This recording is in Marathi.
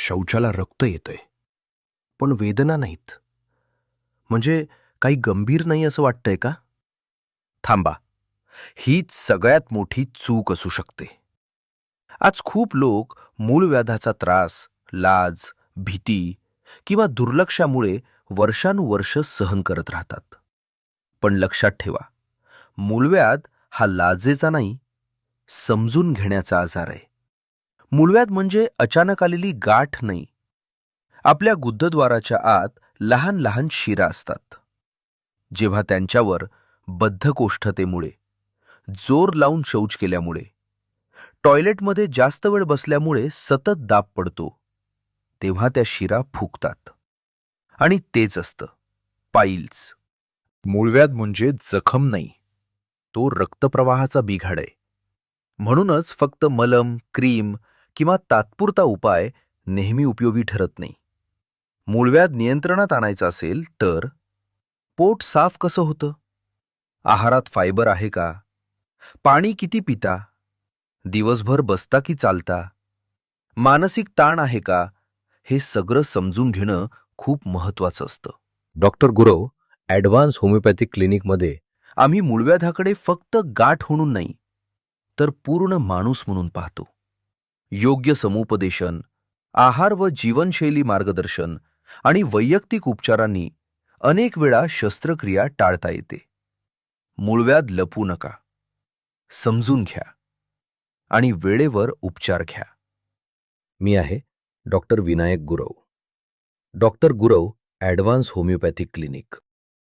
शौचाला रक्त येतंय, पण वेदना नाहीत. म्हणजे काही गंभीर नाही असं वाटतंय का? थांबा, हीच सगळ्यात मोठी चूक असू शकते. आज खूप लोक मूळव्याधाचा त्रास, लाज, भीती किंवा दुर्लक्षामुळे वर्षानुवर्ष सहन करत राहतात. पण लक्षात ठेवा, मूळव्याध हा लाजेचा नाही, समजून घेण्याचा आजार आहे. मूळव्याध म्हणजे अचानक आलेली गाठ नाही. आपल्या गुदद्वाराच्या आत लहान लहान शिरा असतात. जेव्हा त्यांच्यावर बद्धकोष्ठतेमुळे, जोर लावून शौच केल्यामुळे, टॉयलेटमध्ये जास्त वेळ बसल्यामुळे सतत दाब पडतो, तेव्हा त्या शिरा फुगतात. आणि तेच असतं पाईल्स. मूळव्याध म्हणजे जखम नाही, तो रक्तप्रवाहाचा बिघाड आहे. म्हणूनच फक्त मलम, क्रीम किंवा तात्पुरता उपाय नेहमी उपयोगी ठरत नाही. मूळव्याध नियंत्रणात आणायचं असेल तर पोट साफ कसं होतं, आहारात फायबर आहे का, पाणी किती पिता, दिवसभर बसता की चालता, मानसिक ताण आहे का, हे सगळं समजून घेणं खूप महत्वाचं असतं. डॉक्टर गुरव, ॲडव्हान्स होमिओपॅथिक क्लिनिकमध्ये आम्ही मूळव्याधाकडे फक्त गाठ म्हणून नाही, तर पूर्ण माणूस म्हणून पाहतो. योग्य समुपदेशन, आहार व जीवनशैली मार्गदर्शन आणि वैयक्तिक उपचारांनी अनेक वेळा शस्त्रक्रिया टाळता येते. मूळव्याध लपवू नका, समजून घ्या आणि वेळेवर उपचार घ्या. मी आहे doctor Vinayak Gurav. Doctor Gurav, advance homeopathic clinic.